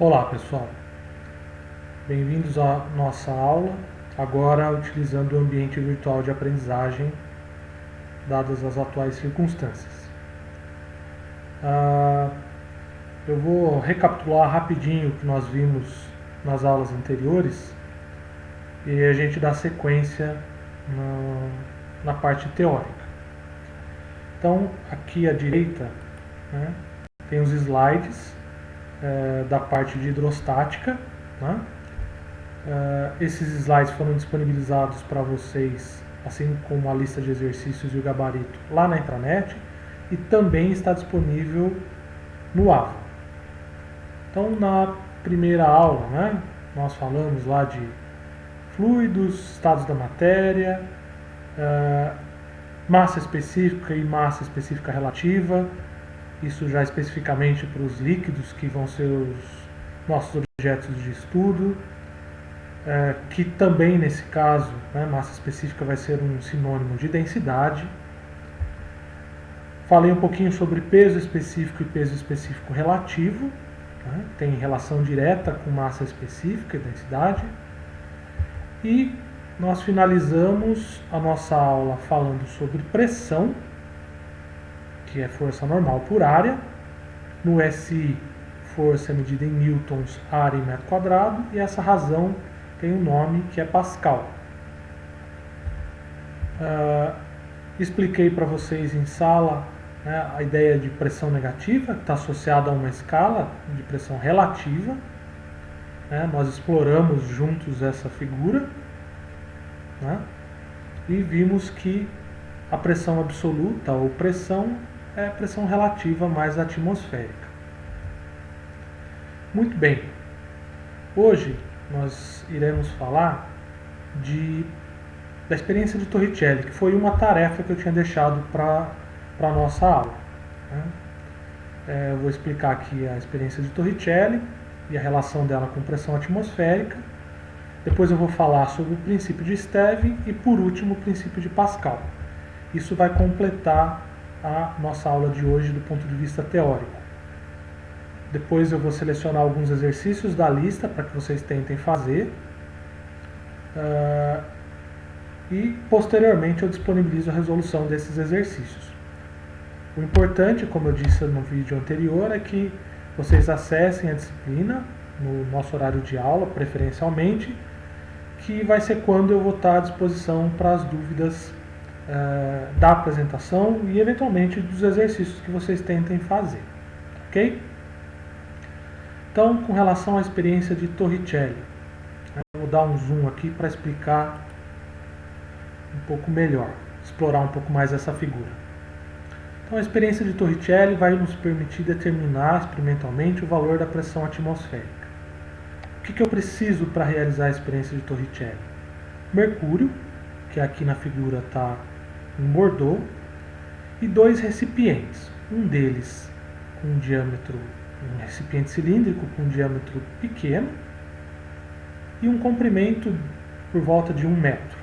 Olá pessoal, bem-vindos à nossa aula, agora utilizando o ambiente virtual de aprendizagem, dadas as atuais circunstâncias. Eu vou recapitular rapidinho o que nós vimos nas aulas anteriores e a gente dá sequência na parte teórica. Então, aqui à direita, né, tem os slides da parte de hidrostática, né? Esses slides foram disponibilizados para vocês, assim como a lista de exercícios e o gabarito, lá na intranet, e também está disponível no AVA. Então, na primeira aula, né, nós falamos lá de fluidos, estados da matéria, massa específica e massa específica relativa, isso já especificamente para os líquidos, que vão ser os nossos objetos de estudo, que também nesse caso, né, massa específica vai ser um sinônimo de densidade. Falei um pouquinho sobre peso específico e peso específico relativo, né, tem relação direta com massa específica e densidade. E nós finalizamos a nossa aula falando sobre pressão, que é força normal por área, no SI, força medida em newtons, área em metro quadrado, e essa razão tem um nome que é Pascal. Expliquei para vocês em sala, né, a ideia de pressão negativa, que está associada a uma escala de pressão relativa. Né, nós exploramos juntos essa figura, né, e vimos que a pressão absoluta ou pressão é a pressão relativa mais atmosférica. Muito bem, hoje nós iremos falar da experiência de Torricelli, que foi uma tarefa que eu tinha deixado para a nossa aula. Né? Eu vou explicar aqui a experiência de Torricelli e a relação dela com pressão atmosférica. Depois eu vou falar sobre o princípio de Stevin e, por último, o princípio de Pascal. Isso vai completar a nossa aula de hoje do ponto de vista teórico. Depois eu vou selecionar alguns exercícios da lista para que vocês tentem fazer. E posteriormente eu disponibilizo a resolução desses exercícios. O importante, como eu disse no vídeo anterior, é que vocês acessem a disciplina no nosso horário de aula, preferencialmente, que vai ser quando eu vou estar à disposição para as dúvidas da apresentação e eventualmente dos exercícios que vocês tentem fazer. Ok? Então, com relação à experiência de Torricelli, vou dar um zoom aqui para explicar um pouco melhor, explorar um pouco mais essa figura. Então, a experiência de Torricelli vai nos permitir determinar experimentalmente o valor da pressão atmosférica. O que eu preciso para realizar a experiência de Torricelli? Mercúrio, que aqui na figura está em Bordeaux, e dois recipientes. Um deles com um diâmetro, um recipiente cilíndrico com um diâmetro pequeno e um comprimento por volta de 1 metro.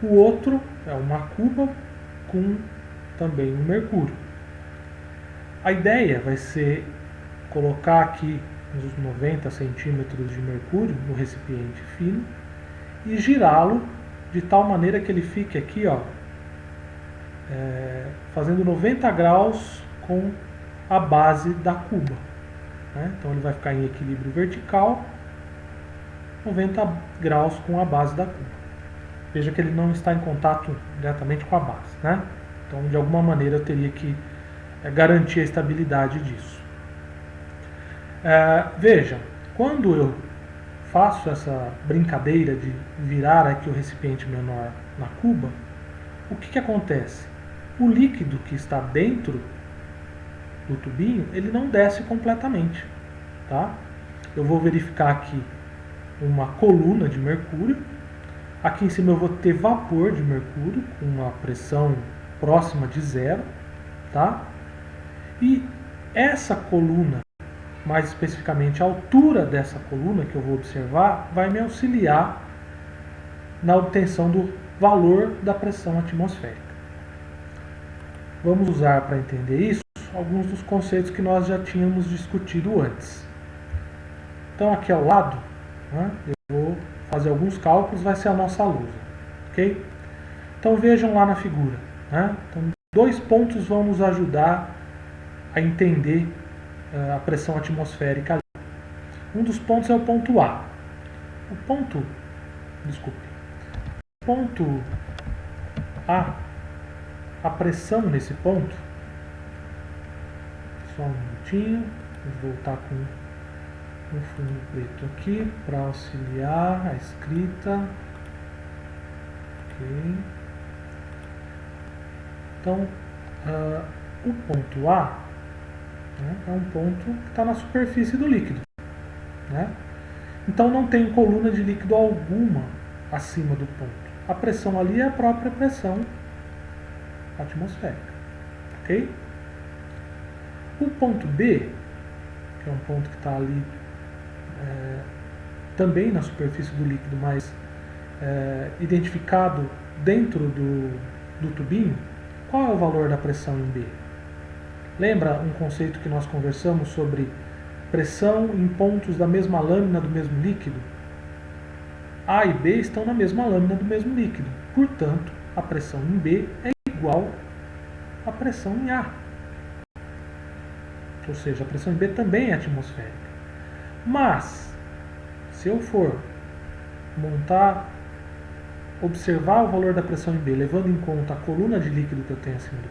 O outro é uma cuba com também um mercúrio. A ideia vai ser colocar aqui uns 90 centímetros de mercúrio no recipiente fino e girá-lo de tal maneira que ele fique aqui, fazendo 90 graus com a base da cuba. Né? Então ele vai ficar em equilíbrio vertical, 90 graus com a base da cuba. Veja que ele não está em contato diretamente com a base. Né? Então, de alguma maneira, eu teria que garantir a estabilidade disso. Veja, quando eu faço essa brincadeira de virar aqui o recipiente menor na cuba, o que acontece? O líquido que está dentro do tubinho, ele não desce completamente. Tá? Eu vou verificar aqui uma coluna de mercúrio. Aqui em cima eu vou ter vapor de mercúrio com uma pressão próxima de zero. Tá? E essa coluna, mais especificamente a altura dessa coluna que eu vou observar, vai me auxiliar na obtenção do valor da pressão atmosférica. Vamos usar para entender isso alguns dos conceitos que nós já tínhamos discutido antes. Então aqui ao lado, né, eu vou fazer alguns cálculos, vai ser a nossa lousa, ok? Então vejam lá na figura, né? Então, 2 pontos vão nos ajudar a entender a pressão atmosférica ali. Um dos pontos é o ponto A. O ponto A pressão nesse ponto, só um minutinho, vou voltar com um fundo preto aqui para auxiliar a escrita. Ok. Então, o ponto A, né, é um ponto que está na superfície do líquido, né? Então não tem coluna de líquido alguma acima do ponto. A pressão ali é a própria pressão atmosférica, ok? O ponto B, que é um ponto que está ali também na superfície do líquido, mas identificado dentro do tubinho, qual é o valor da pressão em B? Lembra um conceito que nós conversamos sobre pressão em pontos da mesma lâmina do mesmo líquido? A e B estão na mesma lâmina do mesmo líquido. Portanto, a pressão em B é igual à pressão em A. Ou seja, a pressão em B também é atmosférica. Mas, se eu for observar o valor da pressão em B, levando em conta a coluna de líquido que eu tenho acima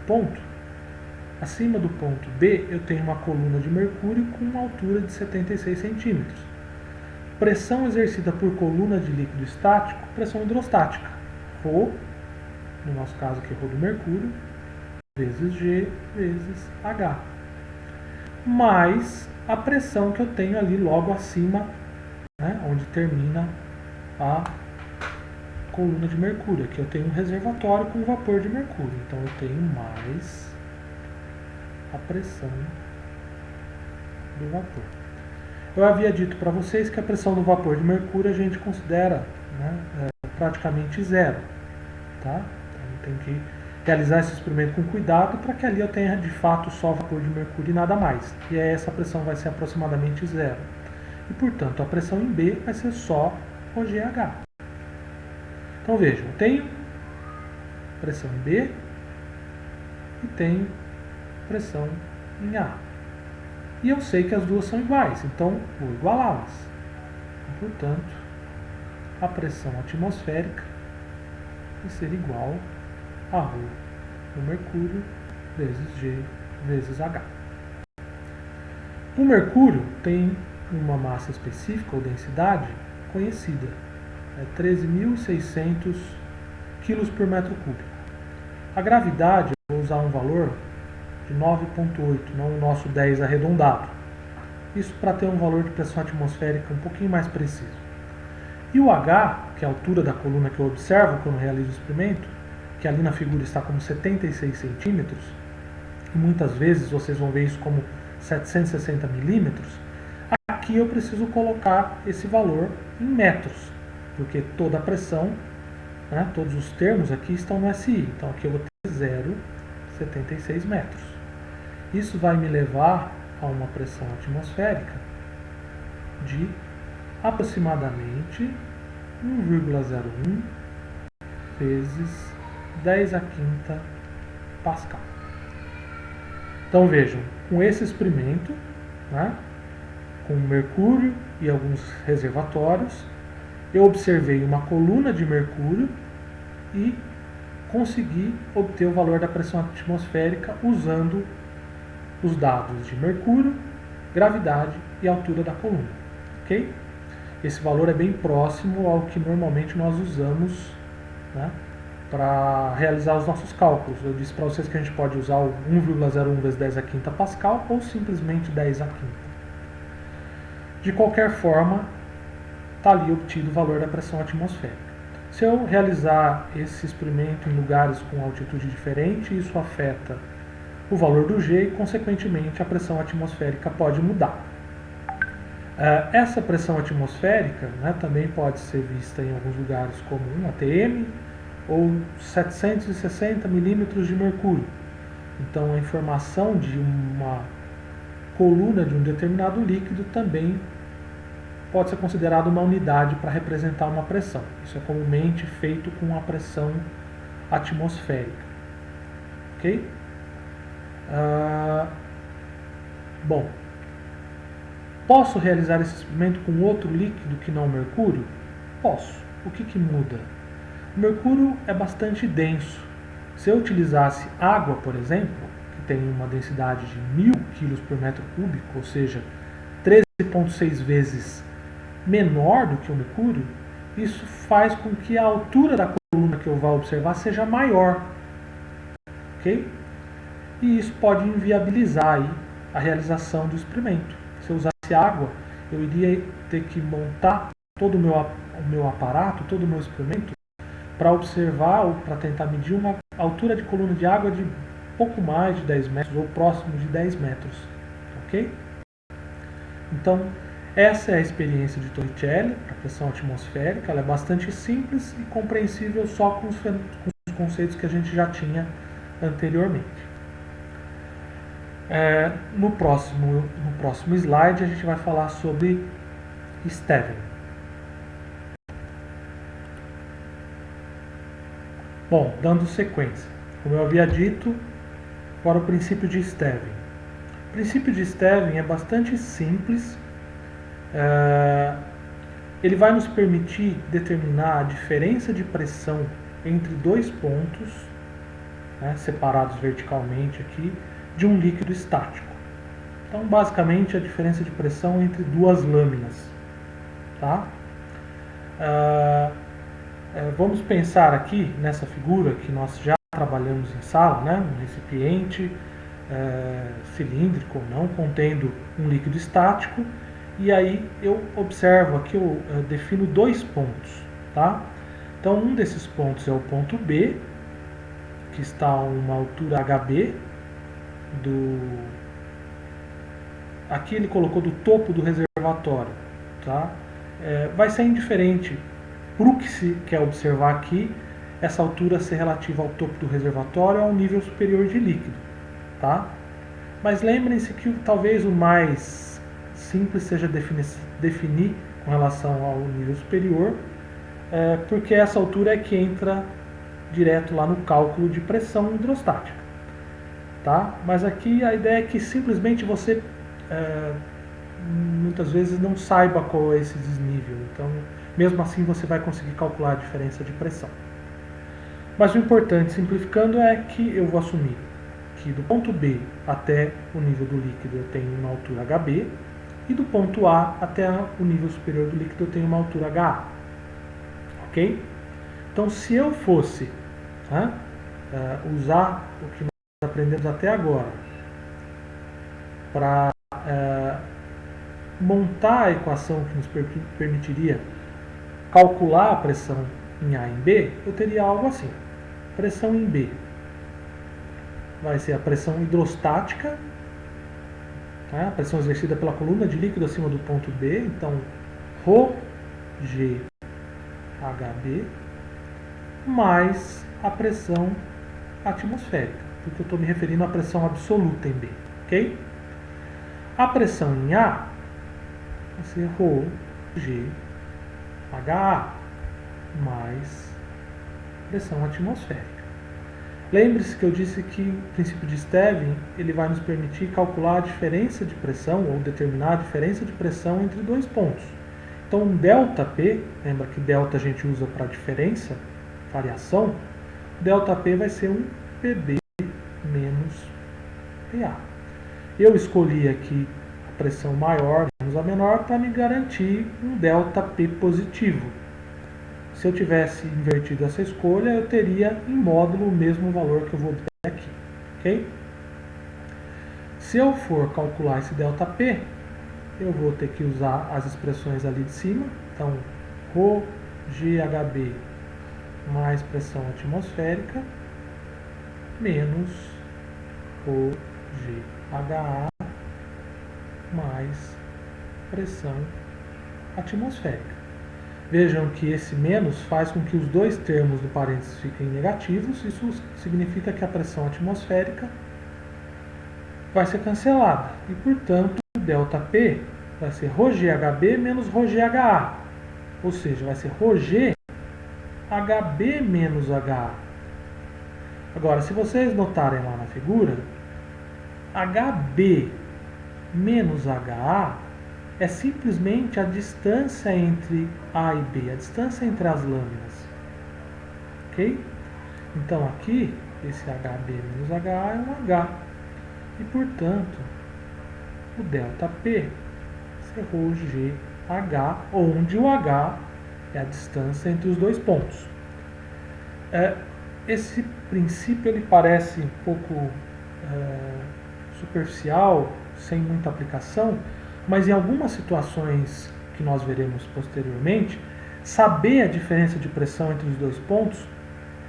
do ponto B, eu tenho uma coluna de mercúrio com uma altura de 76 centímetros. Pressão exercida por coluna de líquido estático, pressão hidrostática. Rho, no nosso caso aqui, Rho do mercúrio, vezes G, vezes H. Mais a pressão que eu tenho ali logo acima, né, onde termina a coluna de mercúrio. Aqui eu tenho um reservatório com vapor de mercúrio. Então eu tenho mais a pressão do vapor. Eu havia dito para vocês que a pressão do vapor de mercúrio a gente considera, né, praticamente zero. Tá? Então tem que realizar esse experimento com cuidado para que ali eu tenha de fato só vapor de mercúrio e nada mais. E aí essa pressão vai ser aproximadamente zero. E portanto a pressão em B vai ser só OGH. Então vejam, eu tenho pressão em B e tenho pressão em A. E eu sei que as duas são iguais, então vou igualá-las. Portanto, a pressão atmosférica vai ser igual a ρ do mercúrio vezes G vezes H. O mercúrio tem uma massa específica ou densidade conhecida. É 13.600 kg por metro cúbico. A gravidade, eu vou usar um valor de 9,8, não o nosso 10 arredondado. Isso para ter um valor de pressão atmosférica um pouquinho mais preciso. E o H, que é a altura da coluna que eu observo quando realizo o experimento, que ali na figura está como 76 centímetros, e muitas vezes vocês vão ver isso como 760 milímetros, aqui eu preciso colocar esse valor em metros, porque toda a pressão, né, todos os termos aqui estão no SI. Então aqui eu vou ter 0,76 metros. Isso vai me levar a uma pressão atmosférica de aproximadamente 1,01 vezes 10 a quinta Pascal. Então vejam, com esse experimento, né, com mercúrio e alguns reservatórios, eu observei uma coluna de mercúrio e consegui obter o valor da pressão atmosférica usando os dados de mercúrio, gravidade e altura da coluna. Ok? Esse valor é bem próximo ao que normalmente nós usamos, né, para realizar os nossos cálculos. Eu disse para vocês que a gente pode usar o 1,01 vezes 10 a quinta Pascal ou simplesmente 10 a quinta. De qualquer forma, está ali obtido o valor da pressão atmosférica. Se eu realizar esse experimento em lugares com altitude diferente, isso afeta o valor do G e, consequentemente, a pressão atmosférica pode mudar. Essa pressão atmosférica, né, também pode ser vista em alguns lugares como 1 atm ou 760 milímetros de mercúrio. Então, a informação de uma coluna de um determinado líquido também pode ser considerado uma unidade para representar uma pressão. Isso é comumente feito com a pressão atmosférica. Ok? Bom, posso realizar esse experimento com outro líquido que não o mercúrio? Posso. O que muda? O mercúrio é bastante denso. Se eu utilizasse água, por exemplo, que tem uma densidade de 1000 kg por metro cúbico, ou seja, 13,6 vezes menor do que o mercúrio, isso faz com que a altura da coluna que eu vá observar seja maior. Ok? E isso pode inviabilizar aí a realização do experimento. Se eu usasse água, eu iria ter que montar todo o meu aparato, todo o meu experimento, para observar ou para tentar medir uma altura de coluna de água de pouco mais de 10 metros ou próximo de 10 metros. Ok? Então, essa é a experiência de Torricelli, a pressão atmosférica. Ela é bastante simples e compreensível só com os conceitos que a gente já tinha anteriormente. No próximo slide a gente vai falar sobre Stevin. Bom, dando sequência, como eu havia dito, para o princípio de Stevin. O princípio de Stevin é bastante simples. Ele vai nos permitir determinar a diferença de pressão entre dois pontos, né, separados verticalmente aqui, de um líquido estático. Então, basicamente, a diferença de pressão entre duas lâminas. Tá? Vamos pensar aqui nessa figura que nós já trabalhamos em sala, né? Um recipiente cilíndrico ou não, contendo um líquido estático, e aí eu observo aqui, eu defino dois pontos. Tá? Então, um desses pontos é o ponto B, que está a uma altura HB aqui ele colocou do topo do reservatório, tá? Vai ser indiferente para o que se quer observar aqui, essa altura ser relativa ao topo do reservatório ou ao nível superior de líquido, tá? Mas lembrem-se que talvez o mais simples seja definir com relação ao nível superior, porque essa altura é que entra direto lá no cálculo de pressão hidrostática. Tá? Mas aqui a ideia é que simplesmente você muitas vezes não saiba qual é esse desnível. Então, mesmo assim, você vai conseguir calcular a diferença de pressão. Mas o importante, simplificando, é que eu vou assumir que do ponto B até o nível do líquido eu tenho uma altura HB, e do ponto A até o nível superior do líquido eu tenho uma altura HA. Ok? Então, se eu fosse usar o que nós aprendemos até agora para montar a equação que nos permitiria calcular a pressão em A e em B, eu teria algo assim. Pressão em B vai ser a pressão hidrostática, tá? A pressão exercida pela coluna de líquido acima do ponto B, então ρg HB, mais a pressão atmosférica, porque eu estou me referindo à pressão absoluta em B, ok? A pressão em A vai ser ρg HA mais pressão atmosférica. Lembre-se que eu disse que o princípio de Stevin ele vai nos permitir calcular a diferença de pressão ou determinar a diferença de pressão entre dois pontos. Então, um ΔP, lembra que delta a gente usa para diferença, variação, ΔP vai ser um PB menos PA. Eu escolhi aqui a pressão maior menos a menor para me garantir um ΔP positivo. Se eu tivesse invertido essa escolha, eu teria em módulo o mesmo valor que eu vou obter aqui. Ok? Se eu for calcular esse ΔP, eu vou ter que usar as expressões ali de cima. Então, ρgHB mais pressão atmosférica menos ρgHA mais pressão atmosférica. Vejam que esse menos faz com que os dois termos do parênteses fiquem negativos. Isso significa que a pressão atmosférica vai ser cancelada. E, portanto, ΔP vai ser ρgHb menos ρgHa. Ou seja, vai ser ρg HB menos HA. Agora, se vocês notarem lá na figura, HB menos HA é simplesmente a distância entre A e B, a distância entre as lâminas. Ok? Então aqui, esse HB menos HA é um H. E, portanto, o ΔP é ρgH, onde o H é a distância entre os dois pontos. Esse princípio ele parece um pouco superficial, sem muita aplicação, mas em algumas situações que nós veremos posteriormente, saber a diferença de pressão entre os dois pontos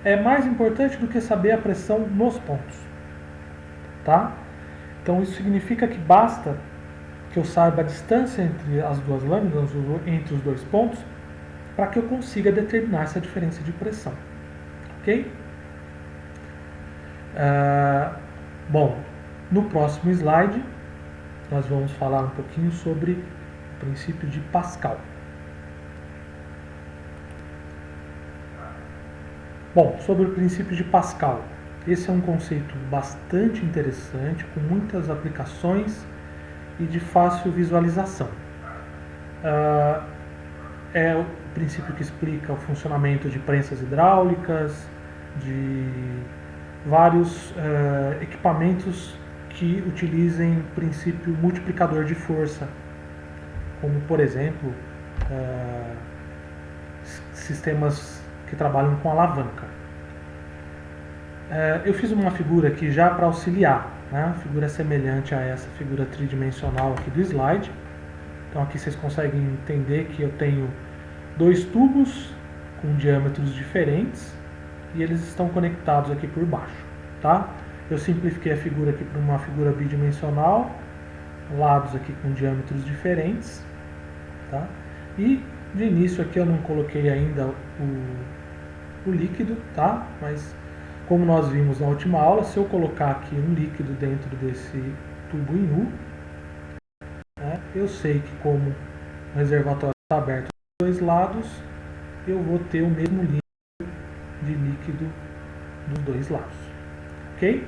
é mais importante do que saber a pressão nos pontos. Tá? Então isso significa que basta que eu saiba a distância entre as duas lâminas, entre os dois pontos, para que eu consiga determinar essa diferença de pressão. Ok? Bom, no próximo slide nós vamos falar um pouquinho sobre o princípio de Pascal. Bom, sobre o princípio de Pascal. Esse é um conceito bastante interessante, com muitas aplicações e de fácil visualização. É o princípio que explica o funcionamento de prensas hidráulicas, de vários equipamentos que utilizem o princípio multiplicador de força, como, por exemplo, sistemas que trabalham com alavanca. Eu fiz uma figura aqui já para auxiliar, né? A figura é semelhante a essa figura tridimensional aqui do slide. Então aqui vocês conseguem entender que eu tenho dois tubos com diâmetros diferentes e eles estão conectados aqui por baixo, tá? Eu simplifiquei a figura aqui para uma figura bidimensional, lados aqui com diâmetros diferentes, tá? E de início aqui eu não coloquei ainda o líquido, tá? Mas como nós vimos na última aula, se eu colocar aqui um líquido dentro desse tubo em U, né, eu sei que como o reservatório está aberto dos dois lados, eu vou ter o mesmo de líquido dos dois lados. Ok?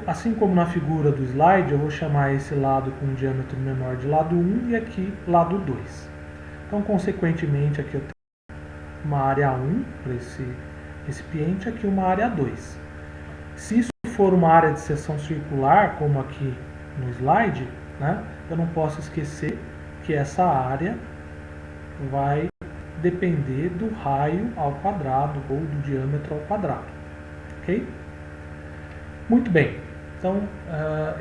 Assim como na figura do slide, eu vou chamar esse lado com um diâmetro menor de lado 1 e aqui lado 2. Então, consequentemente, aqui eu tenho uma área 1 para esse recipiente, aqui uma área 2. Se isso for uma área de seção circular, como aqui no slide, né, eu não posso esquecer que essa área vai depender do raio ao quadrado ou do diâmetro ao quadrado. Ok? Muito bem. Então,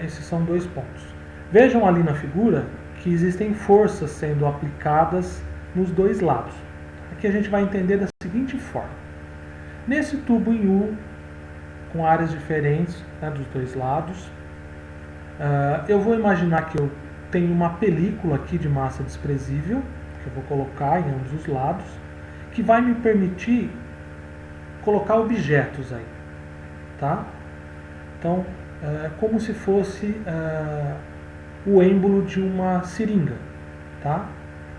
esses são dois pontos. Vejam ali na figura que existem forças sendo aplicadas nos dois lados. Aqui a gente vai entender da seguinte forma. Nesse tubo em U, com áreas diferentes, né, dos dois lados, eu vou imaginar que eu tenho uma película aqui de massa desprezível, que eu vou colocar em ambos os lados, que vai me permitir colocar objetos aí, tá? Então, é como se fosse o êmbolo de uma seringa, tá?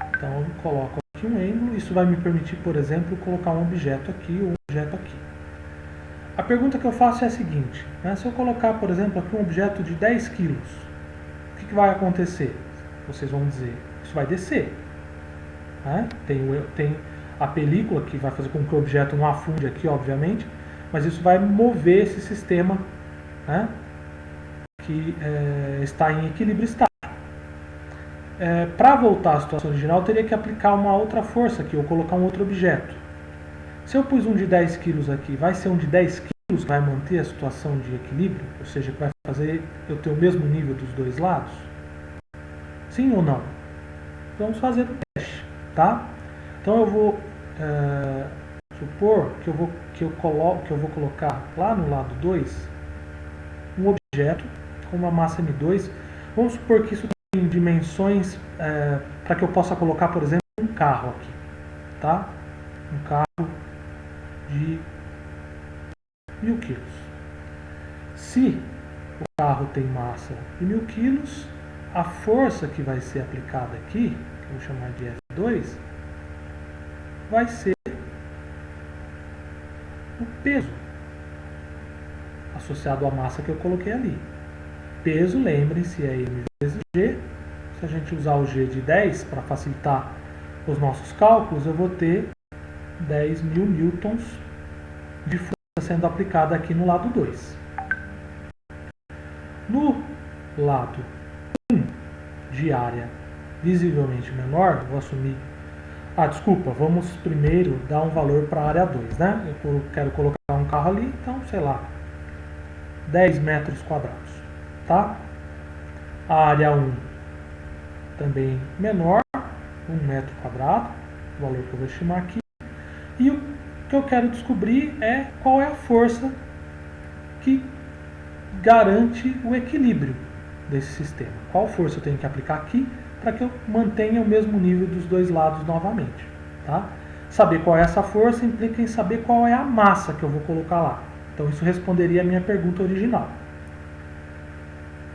Então, eu coloco aqui um êmbolo, isso vai me permitir, por exemplo, colocar um objeto aqui ou um objeto aqui. A pergunta que eu faço é a seguinte, né? Se eu colocar, por exemplo, aqui um objeto de 10 quilos, o que vai acontecer? Vocês vão dizer, isso vai descer. Né? Tem a película que vai fazer com que o objeto não afunde aqui, obviamente, mas isso vai mover esse sistema, né, que está em equilíbrio estático. Para voltar à situação original, eu teria que aplicar uma outra força aqui, ou colocar um outro objeto. Se eu pus um de 10 kg aqui, vai ser um de 10 kg que vai manter a situação de equilíbrio? Ou seja, que vai fazer eu ter o mesmo nível dos dois lados? Sim ou não? Vamos fazer o teste, tá? Então eu vou supor que eu vou colocar lá no lado 2 um objeto com uma massa M2. Vamos supor que isso tem dimensões para que eu possa colocar, por exemplo, um carro aqui, tá? Um carro de 1000 quilos. Se o carro tem massa de 1000 quilos, a força que vai ser aplicada aqui, que eu vou chamar de F2, vai ser o peso associado à massa que eu coloquei ali. Peso, lembrem-se, é M vezes G. Se a gente usar o G de 10 para facilitar os nossos cálculos, eu vou ter 10.000 newtons de força sendo aplicada aqui no lado 2. No lado 1 de área visivelmente menor, vou assumir... desculpa, vamos primeiro dar um valor para a área 2, né? Eu quero colocar um carro ali, então, sei lá, 10 metros quadrados, tá? A área 1 também menor, 1 metro quadrado, o valor que eu vou estimar aqui. E o que eu quero descobrir é qual é a força que garante o equilíbrio desse sistema. Qual força eu tenho que aplicar aqui para que eu mantenha o mesmo nível dos dois lados novamente. Tá? Saber qual é essa força implica em saber qual é a massa que eu vou colocar lá. Então isso responderia a minha pergunta original.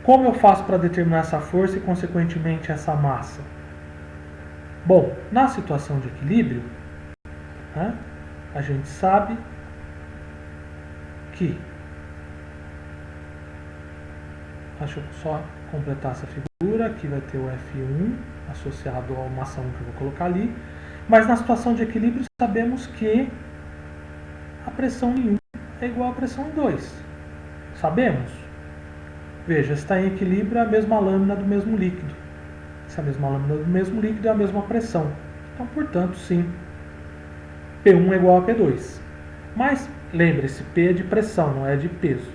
Como eu faço para determinar essa força e, consequentemente, essa massa? Bom, na situação de equilíbrio, né, a gente sabe que... Deixa eu só completar essa figura. Aqui vai ter o F1 associado à massa 1 que eu vou colocar ali. Mas na situação de equilíbrio, sabemos que a pressão em 1 é igual à pressão em 2. Sabemos? Veja, se está em equilíbrio, é a mesma lâmina do mesmo líquido. Se é a mesma lâmina do mesmo líquido, é a mesma pressão. Então, portanto, sim, P1 é igual a P2. Mas, lembre-se, P é de pressão, não é de peso.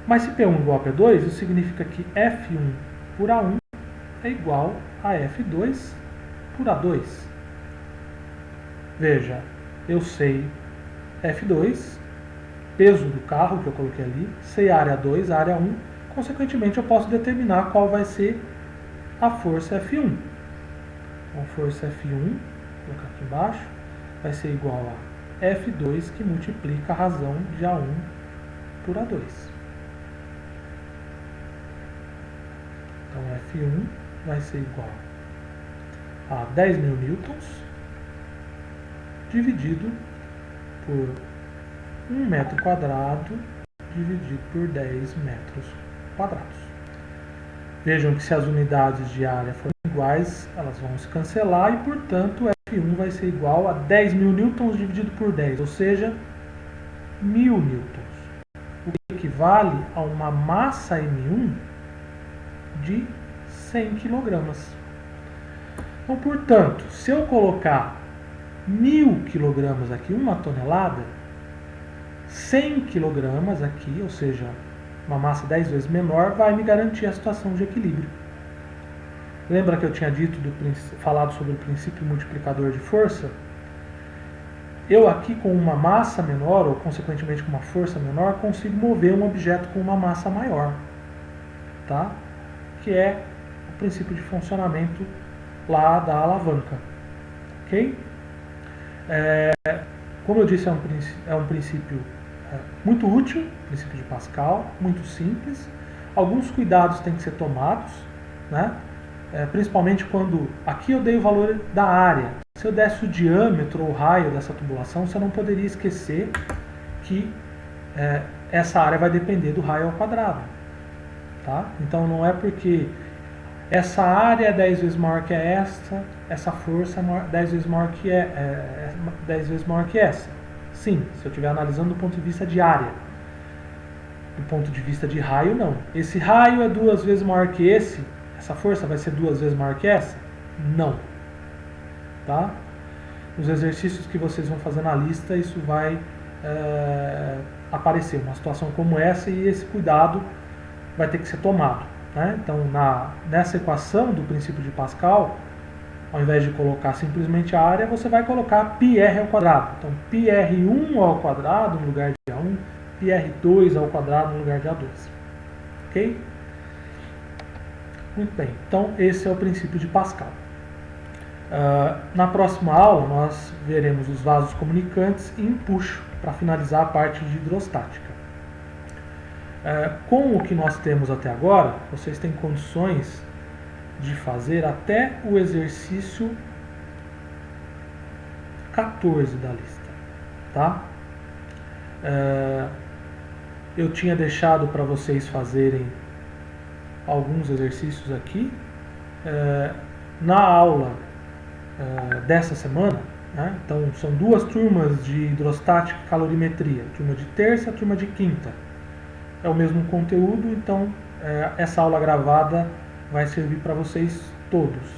Mas se P1 é igual a P2, isso significa que F1 por A1 é igual a F2 por A2. Veja, eu sei F2, peso do carro que eu coloquei ali, sei a área 2, a área 1, consequentemente eu posso determinar qual vai ser a força F1. Então, a força F1, vou colocar aqui embaixo, vai ser igual a F2 que multiplica a razão de A1 por A2. Então, F1 vai ser igual a 10.000 newtons dividido por 1 metro quadrado dividido por 10 metros quadrados. Vejam que se as unidades de área forem iguais, elas vão se cancelar e, portanto, F1 vai ser igual a 10.000 newtons dividido por 10, ou seja, 1.000 newtons, o que equivale a uma massa M1 de 100 kg. Então, portanto, se eu colocar 1.000 kg aqui, 1 tonelada, 100 kg aqui, ou seja, uma massa 10 vezes menor, vai me garantir a situação de equilíbrio. Lembra que eu tinha falado sobre o princípio multiplicador de força? Eu aqui com uma massa menor, ou consequentemente com uma força menor, consigo mover um objeto com uma massa maior. Tá? Que é o princípio de funcionamento lá da alavanca. Ok? Como eu disse, é um princípio muito útil, princípio de Pascal, muito simples. Alguns cuidados têm que ser tomados, né? Principalmente quando aqui eu dei o valor da área. Se eu desse o diâmetro ou o raio dessa tubulação, você não poderia esquecer que essa área vai depender do raio ao quadrado. Tá? Então não é porque essa área é 10 vezes maior que essa força é 10 vezes maior que 10 vezes maior que essa. Sim, se eu estiver analisando do ponto de vista de área. Do ponto de vista de raio, não. Esse raio é 2 vezes maior que esse, essa força vai ser 2 vezes maior que essa? Não. Tá? Nos exercícios que vocês vão fazer na lista, isso vai aparecer, uma situação como essa, e esse cuidado vai ter que ser tomado. Né? Então, nessa equação do princípio de Pascal, ao invés de colocar simplesmente a área, você vai colocar πr ao quadrado. Então, πr1 ao quadrado no lugar de A1, πr2 ao quadrado no lugar de A2. Ok? Muito bem. Então, esse é o princípio de Pascal. Na próxima aula, nós veremos os vasos comunicantes e empuxo, para finalizar a parte de hidrostática. Com o que nós temos até agora, vocês têm condições de fazer até o exercício 14 da lista, tá? Eu tinha deixado para vocês fazerem alguns exercícios aqui. Na aula dessa semana, né? Então são duas turmas de hidrostática e calorimetria, turma de terça e turma de quinta. É o mesmo conteúdo, então essa aula gravada vai servir para vocês todos.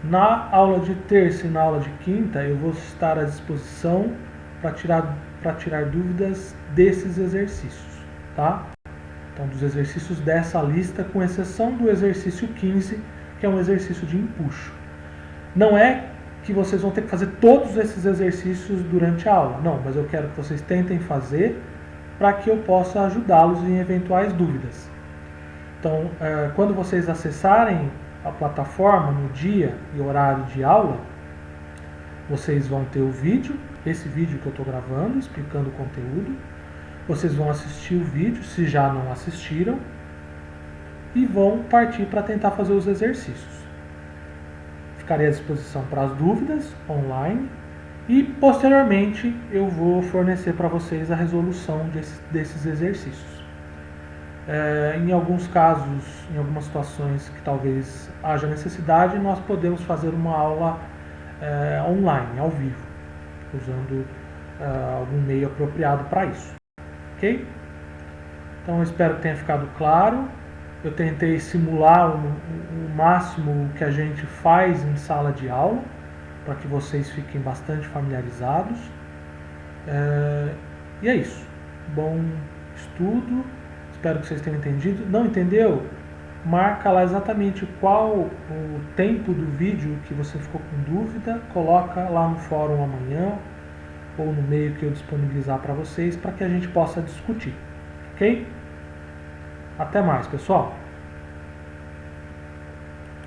Na aula de terça e na aula de quinta eu vou estar à disposição para tirar dúvidas desses exercícios, tá? Então, dos exercícios dessa lista, com exceção do exercício 15, que é um exercício de empuxo. Não é que vocês vão ter que fazer todos esses exercícios durante a aula, não, mas eu quero que vocês tentem fazer para que eu possa ajudá-los em eventuais dúvidas. Então, quando vocês acessarem a plataforma no dia e horário de aula, vocês vão ter o vídeo, esse vídeo que eu estou gravando, explicando o conteúdo. Vocês vão assistir o vídeo, se já não assistiram, e vão partir para tentar fazer os exercícios. Ficarei à disposição para as dúvidas online e, posteriormente, eu vou fornecer para vocês a resolução desses exercícios. Em alguns casos, em algumas situações que talvez haja necessidade, nós podemos fazer uma aula online, ao vivo, usando algum meio apropriado para isso. Ok? Então eu espero que tenha ficado claro. Eu tentei simular o máximo o que a gente faz em sala de aula, para que vocês fiquem bastante familiarizados. E é isso. Bom estudo. Espero que vocês tenham entendido. Não entendeu? Marca lá exatamente qual o tempo do vídeo que você ficou com dúvida. Coloca lá no fórum amanhã ou no meio que eu disponibilizar para vocês, para que a gente possa discutir. Ok? Até mais, pessoal!